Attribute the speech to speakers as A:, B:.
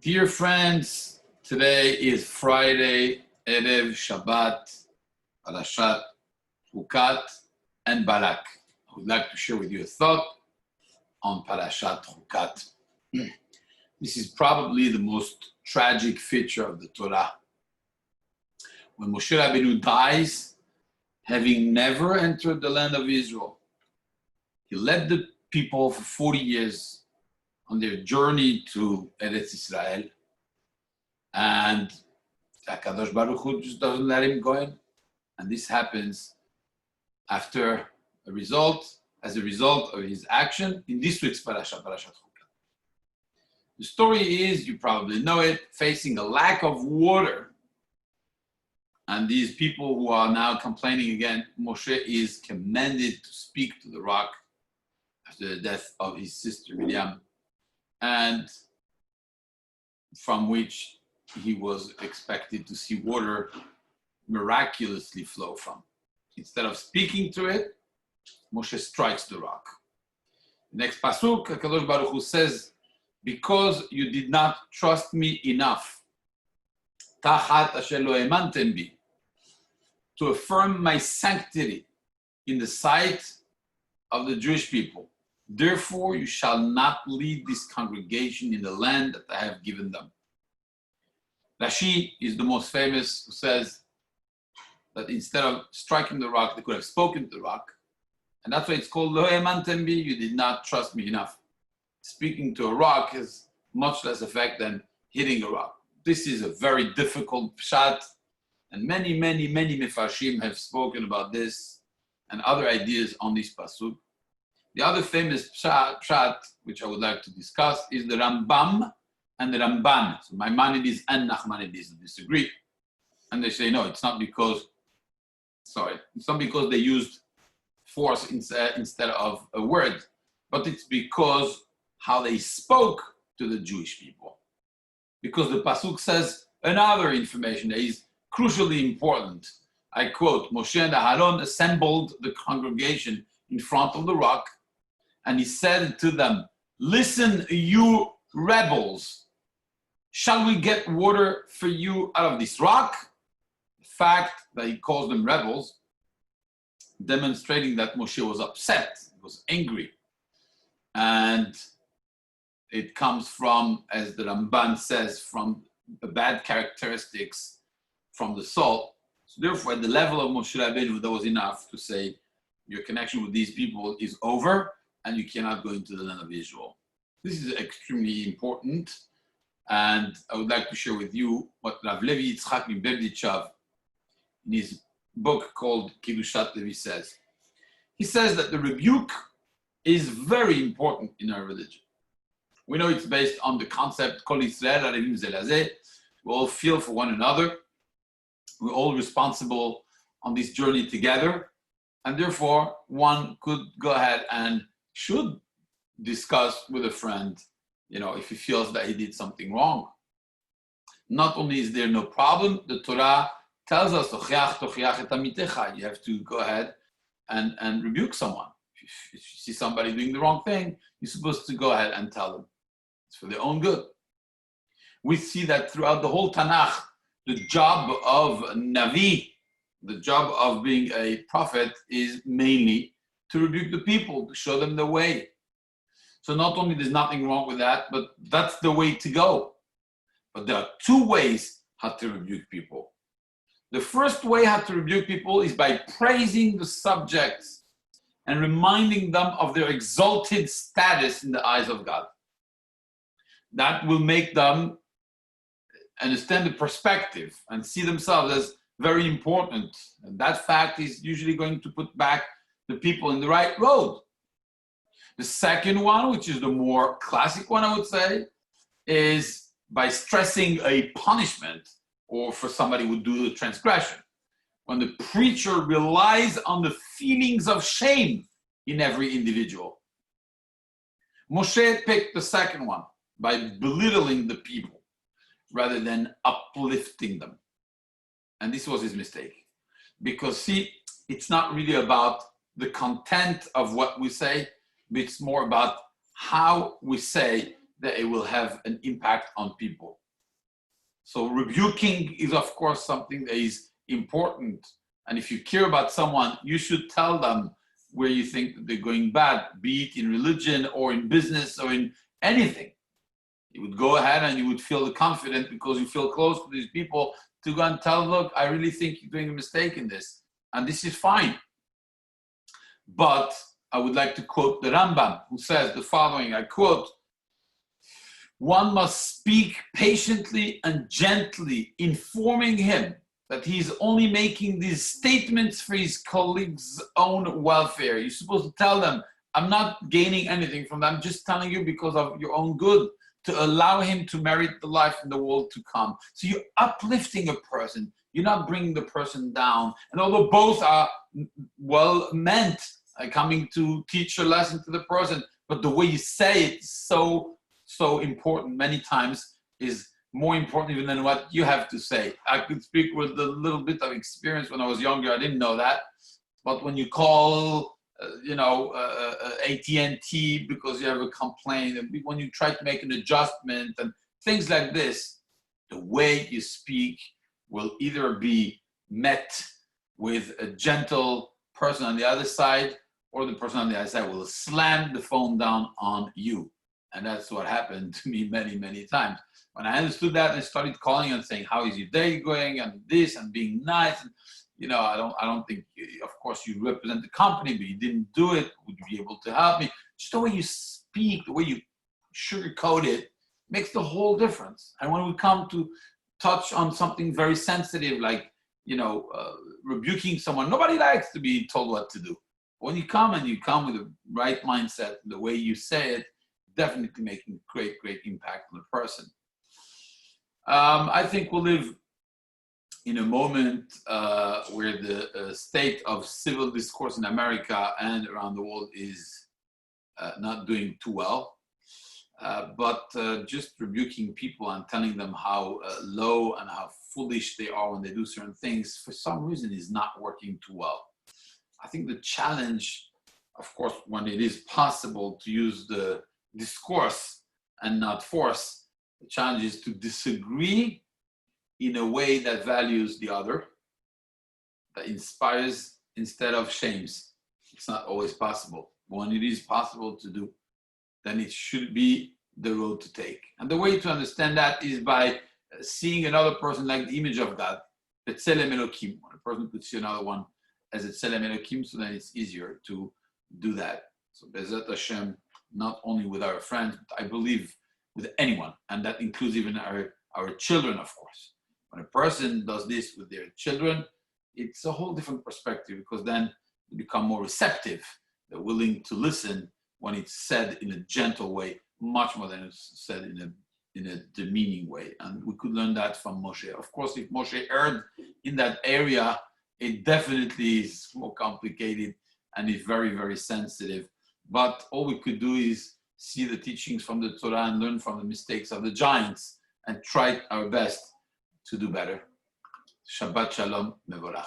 A: Dear friends, today is Friday, Erev Shabbat, Parashat Hukkat, and Balak. I would like to share with you a thought on Parashat Hukkat. This is probably the most tragic feature of the Torah. When Moshe Rabbeinu dies, having never entered the land of Israel, he led the people for 40 years on their journey to Eretz Israel, and HaKadosh Baruch Hu just doesn't let him go in. And this happens as a result of his action in this week's Parashat Hukkat. The story is, you probably know it, facing a lack of water. And these people who are now complaining again, Moshe is commanded to speak to the rock after the death of his sister Miriam, and from which he was expected to see water miraculously flow from. Instead of speaking to it, Moshe strikes the rock. The next pasuk, HaKadosh Baruch Hu says, because you did not trust me enough, tachat asher lo emantem bi, to affirm my sanctity in the sight of the Jewish people. Therefore, you shall not lead this congregation in the land that I have given them. Rashi is the most famous, who says that instead of striking the rock, they could have spoken to the rock. And that's why it's called Lo Emantem Bi, you did not trust me enough. Speaking to a rock has much less effect than hitting a rock. This is a very difficult pshat, and many mefarshim have spoken about this and other ideas on this pasuk. The other famous pshat, which I would like to discuss, is the Rambam and the Ramban. So Maimonides and Nachmanides disagree. And they say, no, it's not because they used force instead of a word, but it's because how they spoke to the Jewish people. Because the pasuk says another information that is crucially important. I quote, Moshe and Aharon assembled the congregation in front of the rock, and he said to them, listen, you rebels, shall we get water for you out of this rock? The fact that he calls them rebels, demonstrating that Moshe was upset, was angry. And it comes from, as the Ramban says, from the bad characteristics from the soul. So therefore, at the level of Moshe Rabbeinu, that was enough to say, your connection with these people is over, and you cannot go into the land of Israel. This is extremely important, and I would like to share with you what Rav Levi Yitzchak Berditchav, in his book called Kiddushat Levi, says. He says that the rebuke is very important in our religion. We know it's based on the concept Kol Yisrael Arevim Ze Lazeh. We all feel for one another. We're all responsible on this journey together, and therefore one could go ahead and should discuss with a friend, if he feels that he did something wrong. Not only is there no problem, the Torah tells us, you have to go ahead and rebuke someone. If you see somebody doing the wrong thing, you're supposed to go ahead and tell them. It's for their own good. We see that throughout the whole Tanakh, the job of Navi, the job of being a prophet, is mainly to rebuke the people, to show them the way. So not only there's nothing wrong with that, but that's the way to go. But there are two ways how to rebuke people. The first way how to rebuke people is by praising the subjects and reminding them of their exalted status in the eyes of God. That will make them understand the perspective and see themselves as very important. And that fact is usually going to put back the people in the right road. The second one, which is the more classic one, I would say, is by stressing a punishment or for somebody who do the transgression. When the preacher relies on the feelings of shame in every individual. Moshe picked the second one by belittling the people rather than uplifting them. And this was his mistake. Because see, it's not really about the content of what we say, but it's more about how we say that it will have an impact on people. So rebuking is, of course, something that is important. And if you care about someone, you should tell them where you think that they're going bad, be it in religion or in business or in anything. You would go ahead and you would feel confident because you feel close to these people to go and tell them, look, I really think you're doing a mistake in this. And this is fine. But I would like to quote the Rambam, who says the following, I quote, one must speak patiently and gently, informing him that he's only making these statements for his colleagues' own welfare. You're supposed to tell them, I'm not gaining anything from that. I'm just telling you because of your own good, to allow him to merit the life in the world to come. So you're uplifting a person. You're not bringing the person down. And although both are well meant, coming to teach a lesson to the person, but the way you say it is so important many times, is more important even than what you have to say. I could speak with a little bit of experience when I was younger. I didn't know that. But when you call, AT&T because you have a complaint, and when you try to make an adjustment and things like this, the way you speak will either be met with a gentle person on the other side, or the person on the other side will slam the phone down on you. And that's what happened to me many, many times. When I understood that, I started calling and saying, how is your day going? And this, and being nice. And, I don't think, of course, you represent the company, but you didn't do it. Would you be able to help me? Just the way you speak, the way you sugarcoat it, makes the whole difference. And when we come to touch on something very sensitive, like, rebuking someone, nobody likes to be told what to do. When you come with the right mindset, the way you say it, definitely making great, great impact on the person. I think we'll live in a moment where the state of civil discourse in America and around the world is not doing too well. But just rebuking people and telling them how low and how foolish they are when they do certain things, for some reason, is not working too well. I think the challenge, of course, when it is possible to use the discourse and not force, the challenge is to disagree in a way that values the other, that inspires instead of shames. It's not always possible. When it is possible to do, then it should be the road to take. And the way to understand that is by seeing another person like the image of God, B'Tselem Elokim. When a person could see another one as a Tselem Elokim, so then it's easier to do that. So Bezat Hashem, not only with our friends, but I believe with anyone, and that includes even our children, of course. When a person does this with their children, it's a whole different perspective, because then they become more receptive. They're willing to listen when it's said in a gentle way, much more than it's said in a demeaning way. And we could learn that from Moshe. Of course, if Moshe erred in that area, it definitely is more complicated and is very, very sensitive. But all we could do is see the teachings from the Torah and learn from the mistakes of the giants and try our best to do better. Shabbat Shalom Mevorach.